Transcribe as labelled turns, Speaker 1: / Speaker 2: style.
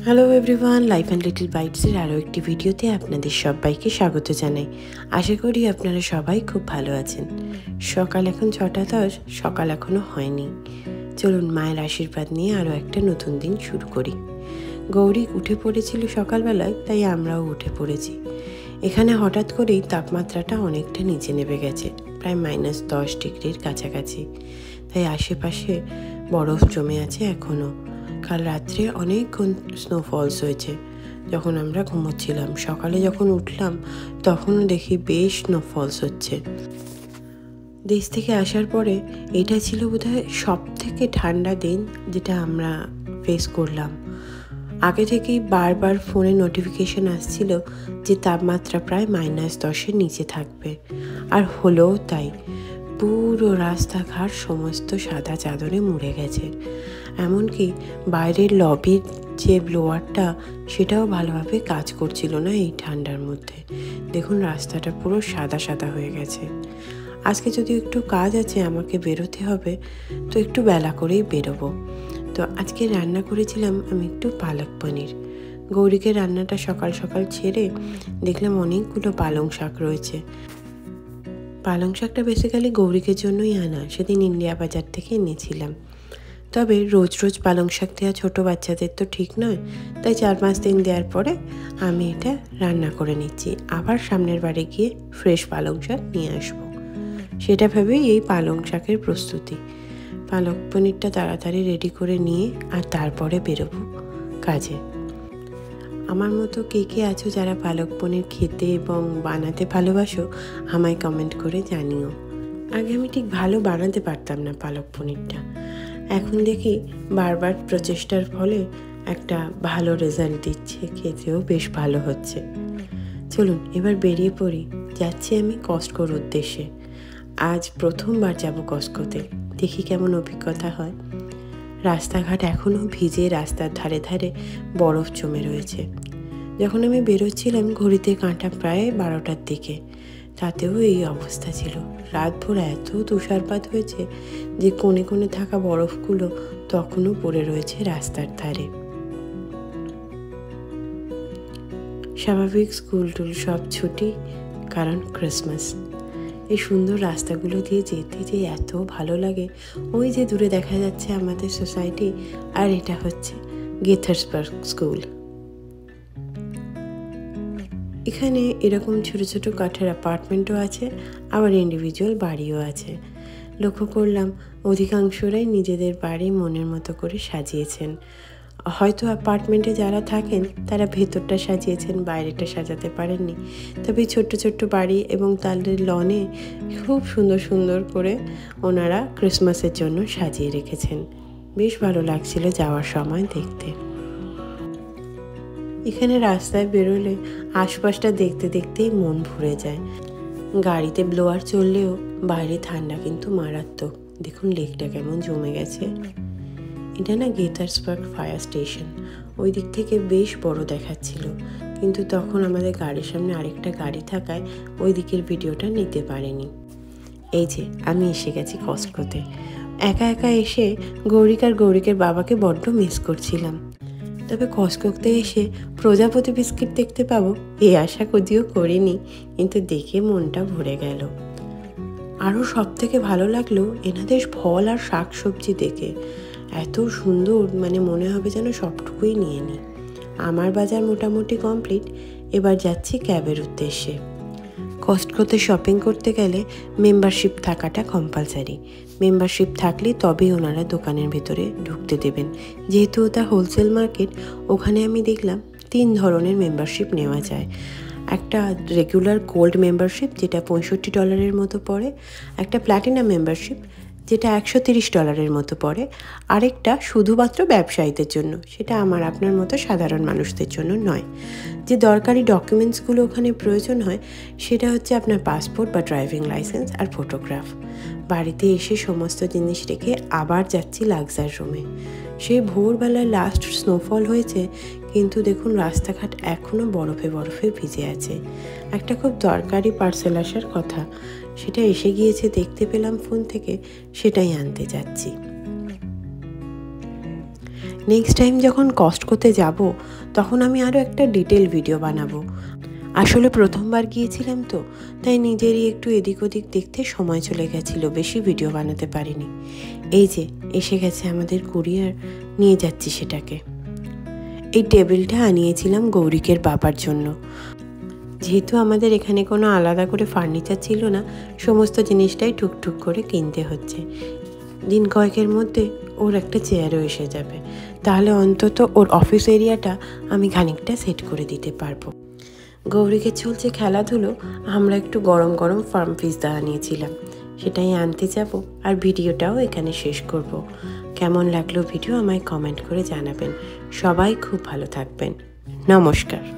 Speaker 1: Hello everyone, life and little বাইটসের আরও একটি ভিডিওতে আপনাদের সবাইকে স্বাগত জানাই। আশা করি আপনারা সবাই খুব ভালো আছেন। সকাল এখন 6:10, সকাল এখনও হয়নি। চলুন মায়ের আশীর্বাদ নিয়ে আরও একটা নতুন দিন শুরু করি। গৌরী উঠে পড়েছিল সকালবেলায়, তাই আমরাও উঠে পড়েছি। এখানে হঠাৎ করেই তাপমাত্রাটা অনেকটা নিচে নেমে গেছে, প্রায় -10 ডিগ্রির কাছাকাছি। তাই আশেপাশে বরফ জমে আছে এখনও। কাল রাত্রে অনেকক্ষণ স্নোফলস হয়েছে যখন আমরা ঘুমোচ্ছিলাম। সকালে যখন উঠলাম তখনও দেখি বেশ স্নোফলস হচ্ছে। দেশ থেকে আসার পরে এটা ছিল বোধহয় সব থেকে ঠান্ডা দিন যেটা আমরা ফেস করলাম। আগে থেকেই বারবার ফোনে নোটিফিকেশন আসছিল যে তাপমাত্রা প্রায় -10-এর নিচে থাকবে, আর হলোও তাই। পুরো রাস্তাঘাট সমস্ত সাদা চাদরে মুড়ে গেছে। এমনকি বাইরের লবির যে ব্লোয়ারটা সেটাও ভালোভাবে কাজ করছিল না এই ঠান্ডার মধ্যে। দেখুন রাস্তাটা পুরো সাদা সাদা হয়ে গেছে। আজকে যদি একটু কাজ আছে, আমাকে বেরোতে হবে, তো একটু বেলা করেই বেরোবো। তো আজকে রান্না করেছিলাম আমি একটু পালক পনির। গৌরীকে রান্নাটা সকাল সকাল ছেড়ে দেখলাম অনেকগুলো পালং শাক রয়েছে। পালং শাকটা বেসিক্যালি গৌরীকের জন্যই আনা, সেদিন ইন্ডিয়া বাজার থেকে এনেছিলাম। তবে রোজ রোজ পালং শাক দেওয়া ছোটো বাচ্চাদের তো ঠিক নয়, তাই 4-5 দিন দেওয়ার পরে আমি এটা রান্না করে নিচ্ছি। আবার সামনের বাড়ি গিয়ে ফ্রেশ পালং শাক নিয়ে আসবো, সেটা ভেবেই এই পালং শাকের প্রস্তুতি। পালক পনিরটা তাড়াতাড়ি রেডি করে নিয়ে আর তারপরে বেরোবো কাজে। আমার মতো কে কে আছো যারা পালক পনির খেতে এবং বানাতে ভালোবাসো, আমায় কমেন্ট করে জানিও। আগে আমি ঠিক ভালো বানাতে পারতাম না পালক পনিরটা। এখন দেখি বারবার প্রচেষ্টার ফলে একটা ভালো রেজাল্ট দিচ্ছে, খেতেও বেশ ভালো হচ্ছে। চলুন এবার বেরিয়ে পড়ি। যাচ্ছি আমি কস্টকোর উদ্দেশ্যে। আজ প্রথমবার যাব কস্টকোতে, দেখি কেমন অভিজ্ঞতা হয়। রাস্তাঘাট এখনও ভিজে, রাস্তার ধারে ধারে বরফ জমে রয়েছে। যখন আমি বেরোচ্ছিলাম ঘড়িতে কাঁটা প্রায় 12টার দিকে, তাতেও এই অবস্থা ছিল। রাতভর এত তুষারপাত হয়েছে যে কোণে কোণে থাকা বরফগুলো তখনও পড়ে রয়েছে রাস্তার ধারে। স্বাভাবিক স্কুল টুল সব ছুটি, কারণ ক্রিসমাস। এই সুন্দর রাস্তাগুলো দিয়ে যেতে যে এত ভালো লাগে। ওই যে দূরে দেখা যাচ্ছে আমাদের সোসাইটি, আর এটা হচ্ছে গেথার্সবার্গ স্কুল। এখানে এরকম ছোট ছোট কাঠের অ্যাপার্টমেন্টও আছে, আবার ইন্ডিভিজুয়াল বাড়িও আছে। লক্ষ্য করলাম অধিকাংশরাই নিজেদের বাড়ি মনের মতো করে সাজিয়েছেন। হয়তো অ্যাপার্টমেন্টে যারা থাকেন তারা ভেতরটা সাজিয়েছেন, বাইরেটা সাজাতে পারেননি। তবে ছোট্ট ছোট্ট বাড়ি এবং তাদের লনে খুব সুন্দর সুন্দর করে ওনারা ক্রিসমাসের জন্য সাজিয়ে রেখেছেন। বেশ ভালো লাগছিল যাওয়ার সময় দেখতে। এখানে রাস্তায় বেরোলে আশপাশটা দেখতে দেখতেই মন ভরে যায়। গাড়িতে ব্লোয়ার চললেও বাইরে ঠান্ডা কিন্তু মারাত্মক। দেখুন লেকটা কেমন জমে গেছে। এটা না গেথার্সবার্গ ফায়ার স্টেশন। ওই দিক থেকে বেশ বড় দেখাচ্ছিল, কিন্তু তখন আমাদের গাড়ির সামনে আরেকটা গাড়ি থাকায় ওই দিকের ভিডিওটা নিতে পারিনি। এই যে আমি এসে গেছি কস্টকোতে। একা একা এসে গৌরিকের বাবাকে বড্ড মিস করছিলাম। তবে কস্টকোতে এসে প্রজাপতি বিস্কিট দেখতে পাবো এই আশা যদিও করিনি, কিন্তু দেখে মনটা ভরে গেল। আরও সব থেকে ভালো লাগলো এনাদের ফল আর শাক সবজি দেখে। এত সুন্দর, মানে মনে হবে যেন সবটুকুই নিয়ে নিই। আমার বাজার মোটামুটি কমপ্লিট। এবার যাচ্ছি ক্যাবের উদ্দেশ্যে। কস্টকোতে শপিং করতে গেলে মেম্বারশিপ থাকাটা কম্পালসারি। মেম্বারশিপ থাকলে তবেই ওনারা দোকানের ভেতরে ঢুকতে দেবেন। যেহেতু ওটা হোলসেল মার্কেট, ওখানে আমি দেখলাম 3 ধরনের মেম্বারশিপ নেওয়া যায়। একটা রেগুলার গোল্ড মেম্বারশিপ যেটা $65 মতো পড়ে, একটা প্ল্যাটিনাম মেম্বারশিপ যেটা $130 মতো পড়ে, আরেকটা শুধুমাত্র ব্যবসায়ীদের জন্য, সেটা আমার আপনার মতো সাধারণ মানুষদের জন্য নয়। যে দরকারি ডকুমেন্টসগুলো ওখানে প্রয়োজন হয় সেটা হচ্ছে আপনার পাসপোর্ট বা ড্রাইভিং লাইসেন্স আর ফটোগ্রাফ। বাড়িতে এসে সমস্ত জিনিস রেখে আবার যাচ্ছি লাক্সার রুমে। সেই ভোরবেলায় লাস্ট স্নোফল হয়েছে, কিন্তু দেখুন রাস্তাঘাট এখনও বরফে বরফে ভিজে আছে। একটা খুব দরকারি পার্সেল আসার কথা, সেটা এসে গিয়েছে দেখতে পেলাম ফোন থেকে, সেটাই আনতে যাচ্ছি। নেক্সট টাইম যখন কস্ট করতে যাব তখন আমি আরও একটা ডিটেল ভিডিও বানাবো। আসলে প্রথমবার গিয়েছিলাম তো, তাই নিজেরই একটু এদিক ওদিক দেখতে সময় চলে গেছিল, বেশি ভিডিও বানাতে পারিনি। এই যে এসে গেছে আমাদের কুরিয়ার, নিয়ে যাচ্ছি সেটাকে। এই টেবিলটা আনিয়েছিলাম গৌরিকের বাবার জন্য। যেহেতু আমাদের এখানে কোনো আলাদা করে ফার্নিচার ছিল না, সমস্ত জিনিসটাই টুকটুক করে কিনতে হচ্ছে। দিন কয়েকের মধ্যে ওর একটা চেয়ারও এসে যাবে, তাহলে অন্তত ওর অফিস এরিয়াটা আমি খানিকটা সেট করে দিতে পারবো। গৌরীকে চলছে খেলাধুলো, আমরা একটু গরম গরম ফার্ম পিৎজা আনিয়েছিলাম, সেটাই আনতে যাব। আর ভিডিওটাও এখানে শেষ করব। কেমন লাগলো ভিডিও আমায় কমেন্ট করে জানাবেন। সবাই খুব ভালো থাকবেন। নমস্কার।